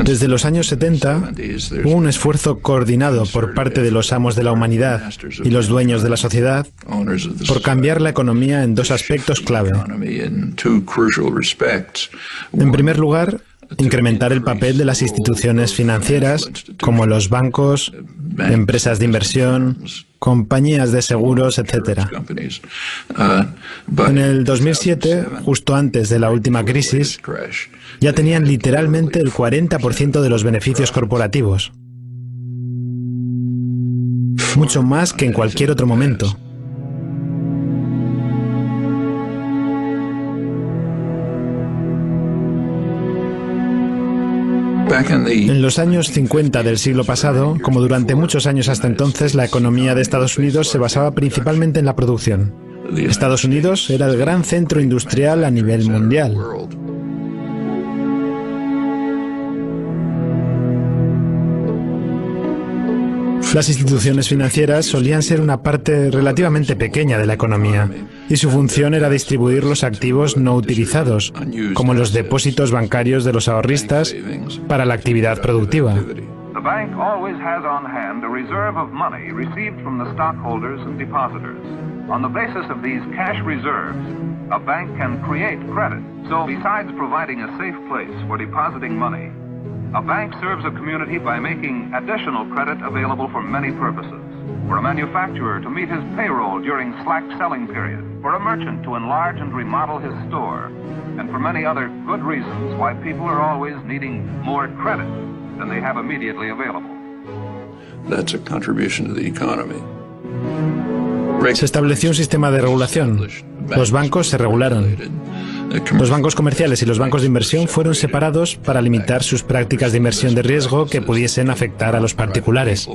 Desde los años 70 hubo un esfuerzo coordinado por parte de los amos de la humanidad y los dueños de la sociedad por cambiar la economía en dos aspectos clave. En primer lugar, incrementar el papel de las instituciones financieras como los bancos, empresas de inversión, compañías de seguros, etc. En el 2007, justo antes de la última crisis, ya tenían literalmente el 40% de los beneficios corporativos. Mucho más que en cualquier otro momento. En los años 50 del siglo pasado, como durante muchos años hasta entonces, la economía de Estados Unidos se basaba principalmente en la producción. Estados Unidos era el gran centro industrial a nivel mundial. Las instituciones financieras solían ser una parte relativamente pequeña de la economía, y su función era distribuir los activos no utilizados, como los depósitos bancarios de los ahorristas, para la actividad productiva. The bank always has on hand a reserve of money received from the stockholders and depositors. On the basis of these cash reserves, a bank can create credit. So besides providing a safe place for depositing money, a bank serves a community by making additional credit available for many purposes. For a manufacturer to meet his payroll during slack selling period, for a merchant to enlarge and remodel his store, and for many other good reasons why people are always needing more credit than they have immediately available. That's a contribution to the economy. Se estableció un sistema de regulación. Los bancos se regularon. Los bancos comerciales y los bancos de inversión fueron separados para limitar sus prácticas de inversión de riesgo que pudiesen afectar a los particulares.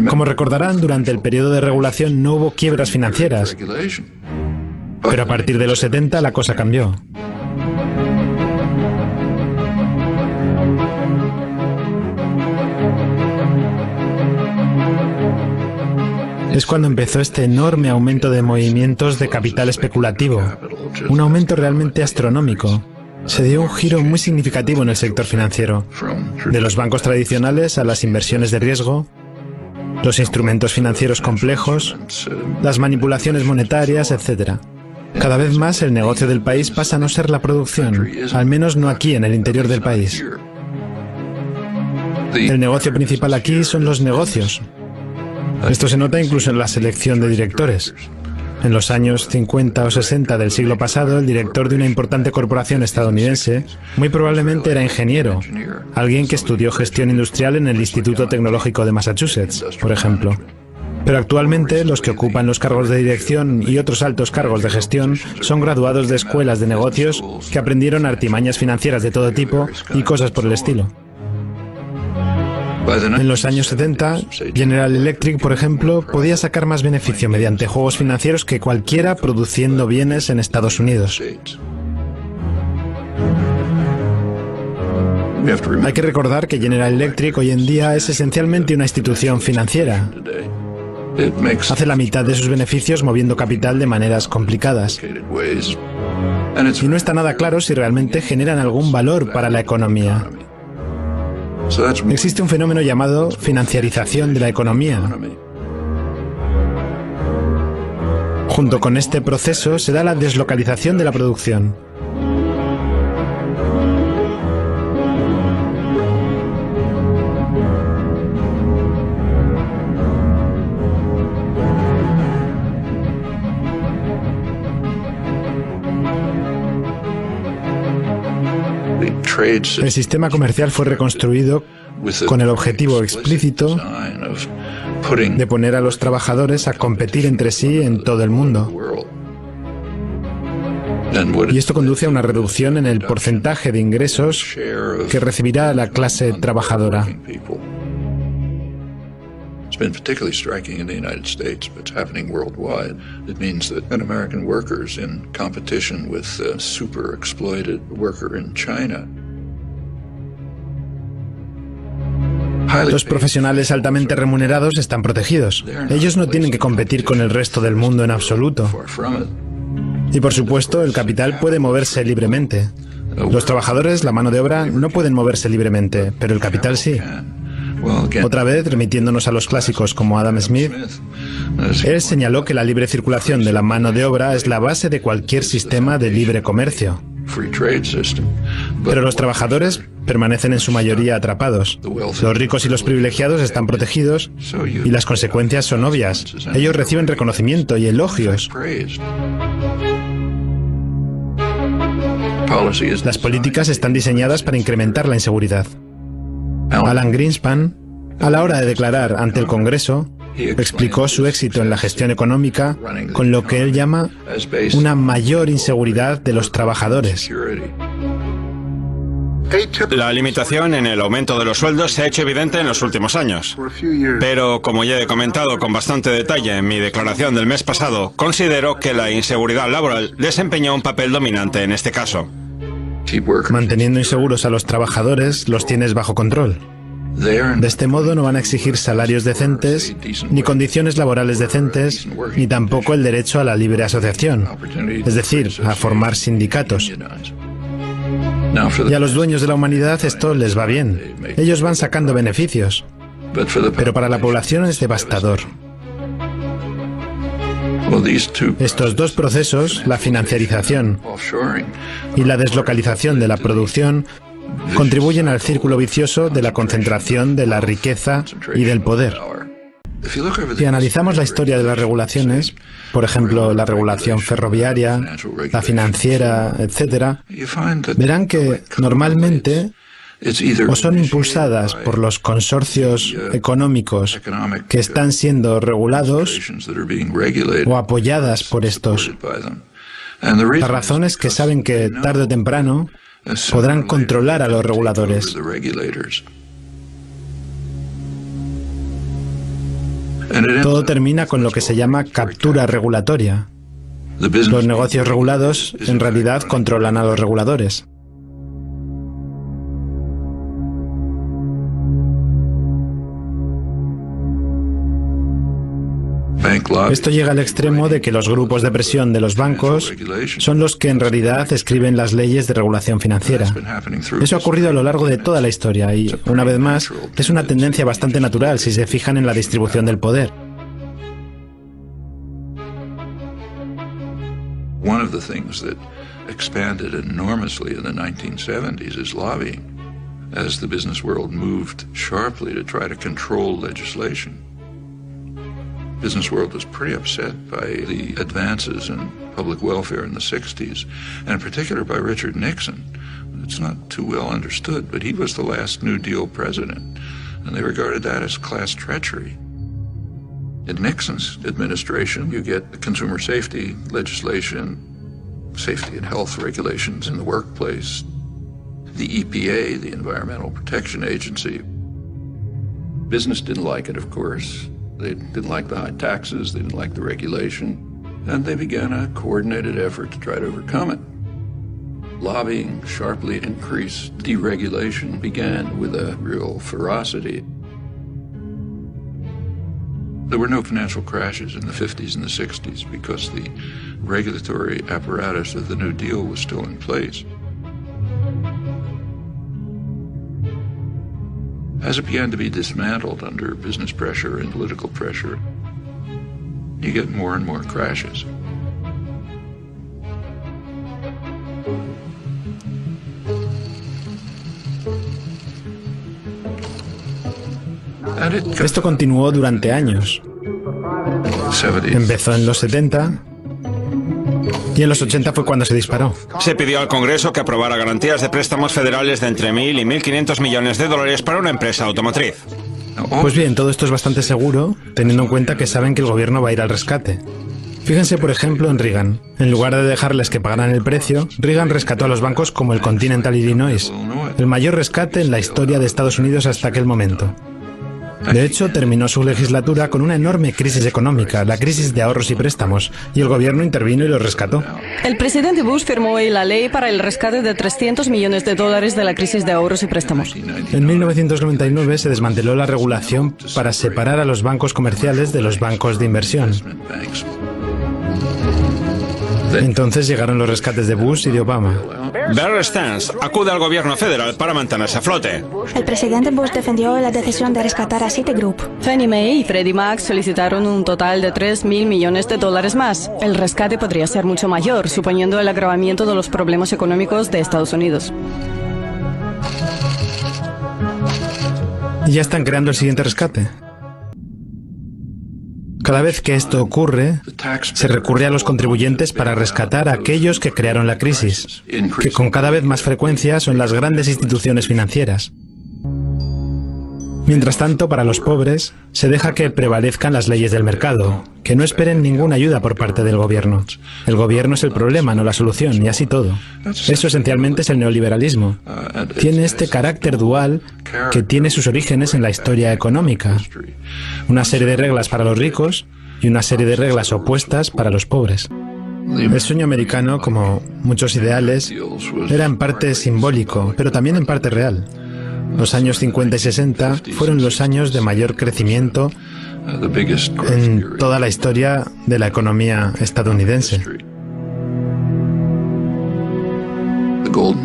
Como recordarán, durante el periodo de regulación no hubo quiebras financieras, pero a partir de los 70 la cosa cambió. Es cuando empezó este enorme aumento de movimientos de capital especulativo, un aumento realmente astronómico. Se dio un giro muy significativo en el sector financiero, de los bancos tradicionales a las inversiones de riesgo, los instrumentos financieros complejos, las manipulaciones monetarias, etc. Cada vez más el negocio del país pasa a no ser la producción, al menos no aquí en el interior del país. El negocio principal aquí son los negocios. Esto se nota incluso en la selección de directores. En los años 50 o 60 del siglo pasado, el director de una importante corporación estadounidense muy probablemente era ingeniero, alguien que estudió gestión industrial en el Instituto Tecnológico de Massachusetts, por ejemplo. Pero actualmente los que ocupan los cargos de dirección y otros altos cargos de gestión son graduados de escuelas de negocios que aprendieron artimañas financieras de todo tipo y cosas por el estilo. En los años 70, General Electric, por ejemplo, podía sacar más beneficio mediante juegos financieros que cualquiera produciendo bienes en Estados Unidos. Hay que recordar que General Electric hoy en día es esencialmente una institución financiera. Hace la mitad de sus beneficios moviendo capital de maneras complicadas. Y no está nada claro si realmente generan algún valor para la economía. Existe un fenómeno llamado financiarización de la economía. Junto con este proceso se da la deslocalización de la producción. El sistema comercial fue reconstruido con el objetivo explícito de poner a los trabajadores a competir entre sí en todo el mundo. Y esto conduce a una reducción en el porcentaje de ingresos que recibirá la clase trabajadora. It's been particularly striking in the United States, but it's happening worldwide. It means that an American worker is in competition with a super exploited worker in China. Los profesionales altamente remunerados están protegidos. Ellos no tienen que competir con el resto del mundo en absoluto. Y por supuesto, el capital puede moverse libremente. Los trabajadores, la mano de obra, no pueden moverse libremente, pero el capital sí. Otra vez, remitiéndonos a los clásicos como Adam Smith, él señaló que la libre circulación de la mano de obra es la base de cualquier sistema de libre comercio. Pero los trabajadores permanecen en su mayoría atrapados. Los ricos y los privilegiados están protegidos y las consecuencias son obvias. Ellos reciben reconocimiento y elogios. Las políticas están diseñadas para incrementar la inseguridad. Alan Greenspan, a la hora de declarar ante el Congreso, explicó su éxito en la gestión económica con lo que él llama una mayor inseguridad de los trabajadores. La limitación en el aumento de los sueldos se ha hecho evidente en los últimos años. Pero, como ya he comentado con bastante detalle en mi declaración del mes pasado, considero que la inseguridad laboral desempeñó un papel dominante en este caso. Manteniendo inseguros a los trabajadores, los tienes bajo control. De este modo no van a exigir salarios decentes, ni condiciones laborales decentes, ni tampoco el derecho a la libre asociación, es decir, a formar sindicatos. Y a los dueños de la humanidad esto les va bien. Ellos van sacando beneficios. Pero para la población es devastador. Estos dos procesos, la financiarización y la deslocalización de la producción, contribuyen al círculo vicioso de la concentración de la riqueza y del poder. Si analizamos la historia de las regulaciones, por ejemplo, la regulación ferroviaria, la financiera, etc., verán que normalmente o son impulsadas por los consorcios económicos que están siendo regulados o apoyadas por estos. La razón es que saben que tarde o temprano podrán controlar a los reguladores. Todo termina con lo que se llama captura regulatoria. Los negocios regulados en realidad controlan a los reguladores. Esto llega al extremo de que los grupos de presión de los bancos son los que en realidad escriben las leyes de regulación financiera. Eso ha ocurrido a lo largo de toda la historia y, una vez más, es una tendencia bastante natural si se fijan en la distribución del poder. One of the things that expanded enormously in the 1970s is lobbying, as the business world moved sharply to try to control legislation. Business world was pretty upset by the advances in public welfare in the 60s, and in particular by Richard Nixon. It's not too well understood, but he was the last New Deal president, and they regarded that as class treachery. In Nixon's administration, you get the consumer safety legislation, safety and health regulations in the workplace, the EPA, the Environmental Protection Agency. Business didn't like it, of course. They didn't like the high taxes, they didn't like the regulation, and they began a coordinated effort to try to overcome it. Lobbying sharply increased. Deregulation began with a real ferocity. There were no financial crashes in the 50s and the 60s because the regulatory apparatus of the New Deal was still in place. As it began to be dismantled under business pressure and political pressure, you get more and more crashes. Esto continuó durante años. Empezó en los 70 y en los 80 fue cuando se disparó. Se pidió al Congreso que aprobara garantías de préstamos federales de entre 1.000 y 1.500 millones de dólares para una empresa automotriz. Pues bien, todo esto es bastante seguro, teniendo en cuenta que saben que el gobierno va a ir al rescate. Fíjense, por ejemplo, en Reagan. En lugar de dejarles que pagaran el precio, Reagan rescató a los bancos como el Continental Illinois, el mayor rescate en la historia de Estados Unidos hasta aquel momento. De hecho, terminó su legislatura con una enorme crisis económica, la crisis de ahorros y préstamos, y el gobierno intervino y los rescató. El presidente Bush firmó hoy la ley para el rescate de 300 millones de dólares de la crisis de ahorros y préstamos. En 1999 se desmanteló la regulación para separar a los bancos comerciales de los bancos de inversión. Entonces llegaron los rescates de Bush y de Obama. Bear Stearns acude al gobierno federal para mantenerse a flote. El presidente Bush defendió la decisión de rescatar a Citigroup. Fannie Mae y Freddie Mac solicitaron un total de $3.000 millones más. El rescate podría ser mucho mayor, suponiendo el agravamiento de los problemas económicos de Estados Unidos. Y ya están creando el siguiente rescate. Cada vez que esto ocurre, se recurre a los contribuyentes para rescatar a aquellos que crearon la crisis, que con cada vez más frecuencia son las grandes instituciones financieras. Mientras tanto, para los pobres, se deja que prevalezcan las leyes del mercado, que no esperen ninguna ayuda por parte del gobierno. El gobierno es el problema, no la solución, y así todo. Eso esencialmente es el neoliberalismo. Tiene este carácter dual que tiene sus orígenes en la historia económica. Una serie de reglas para los ricos y una serie de reglas opuestas para los pobres. El sueño americano, como muchos ideales, era en parte simbólico, pero también en parte real. Los años 50 y 60 fueron los años de mayor crecimiento en toda la historia de la economía estadounidense.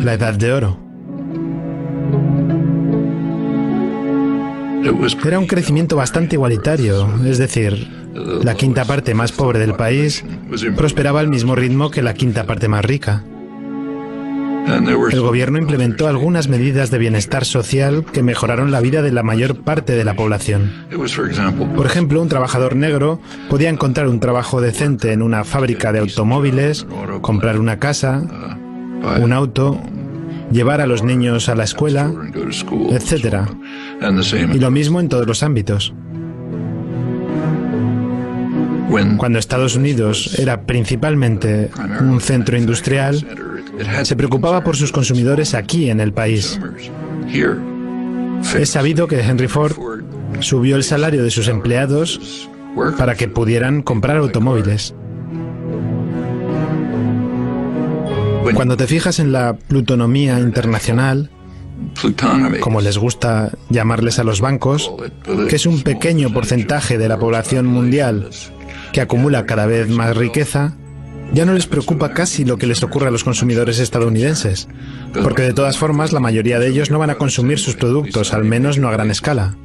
La Edad de Oro. Era un crecimiento bastante igualitario, es decir, la quinta parte más pobre del país prosperaba al mismo ritmo que la quinta parte más rica. El gobierno implementó algunas medidas de bienestar social que mejoraron la vida de la mayor parte de la población. Por ejemplo, un trabajador negro podía encontrar un trabajo decente en una fábrica de automóviles, comprar una casa, un auto, llevar a los niños a la escuela, etc. Y lo mismo en todos los ámbitos. Cuando Estados Unidos era principalmente un centro industrial, se preocupaba por sus consumidores aquí en el país. Es sabido que Henry Ford subió el salario de sus empleados para que pudieran comprar automóviles. Cuando te fijas en la plutonomía internacional, como les gusta llamarles a los bancos, que es un pequeño porcentaje de la población mundial que acumula cada vez más riqueza, ya no les preocupa casi lo que les ocurre a los consumidores estadounidenses, porque de todas formas la mayoría de ellos no van a consumir sus productos, al menos no a gran escala.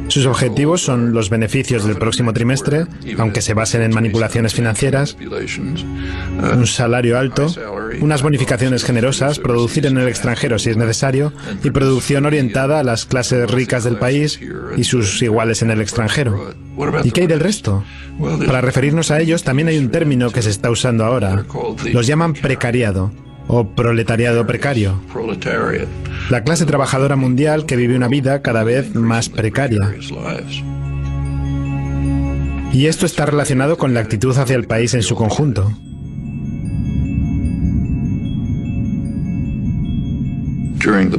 Sus objetivos son los beneficios del próximo trimestre, aunque se basen en manipulaciones financieras, un salario alto, unas bonificaciones generosas, producir en el extranjero si es necesario, y producción orientada a las clases ricas del país y sus iguales en el extranjero. ¿Y qué hay del resto? Para referirnos a ellos también hay un término que se está usando ahora. Los llaman precariado o proletariado precario. La clase trabajadora mundial que vive una vida cada vez más precaria. Y esto está relacionado con la actitud hacia el país en su conjunto.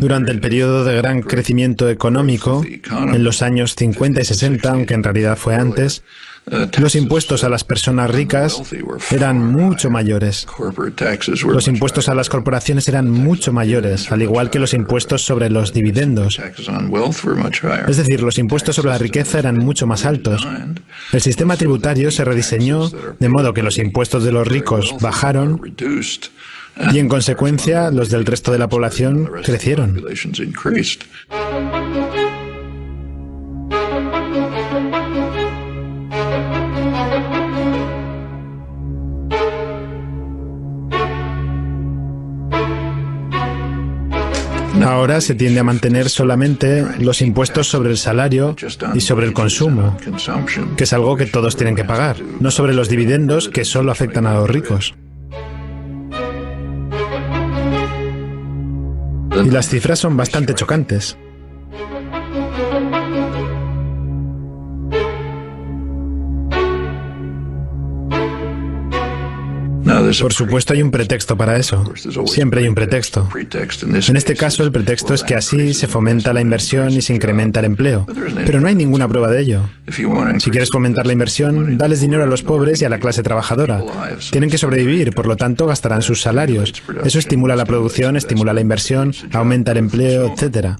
Durante el periodo de gran crecimiento económico, en los años 50 y 60, aunque en realidad fue antes, los impuestos a las personas ricas eran mucho mayores. Los impuestos a las corporaciones eran mucho mayores, al igual que los impuestos sobre los dividendos. Es decir, los impuestos sobre la riqueza eran mucho más altos. El sistema tributario se rediseñó de modo que los impuestos de los ricos bajaron y, en consecuencia, los del resto de la población crecieron. Ahora se tiende a mantener solamente los impuestos sobre el salario y sobre el consumo, que es algo que todos tienen que pagar, no sobre los dividendos que solo afectan a los ricos. Y las cifras son bastante chocantes. Por supuesto hay un pretexto para eso. Siempre hay un pretexto. En este caso el pretexto es que así se fomenta la inversión y se incrementa el empleo. Pero no hay ninguna prueba de ello. Si quieres fomentar la inversión, dales dinero a los pobres y a la clase trabajadora. Tienen que sobrevivir, por lo tanto gastarán sus salarios. Eso estimula la producción, estimula la inversión, aumenta el empleo, etc.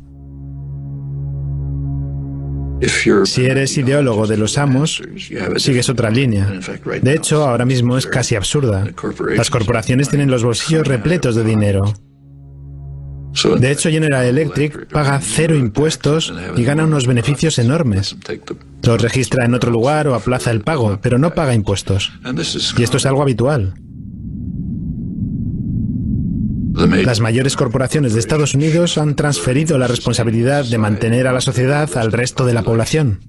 Si eres ideólogo de los amos, sigues otra línea. De hecho, ahora mismo es casi absurda. Las corporaciones tienen los bolsillos repletos de dinero. De hecho, General Electric paga 0 impuestos y gana unos beneficios enormes. Los registra en otro lugar o aplaza el pago, pero no paga impuestos. Y esto es algo habitual. Las mayores corporaciones de Estados Unidos han transferido la responsabilidad de mantener a la sociedad al resto de la población.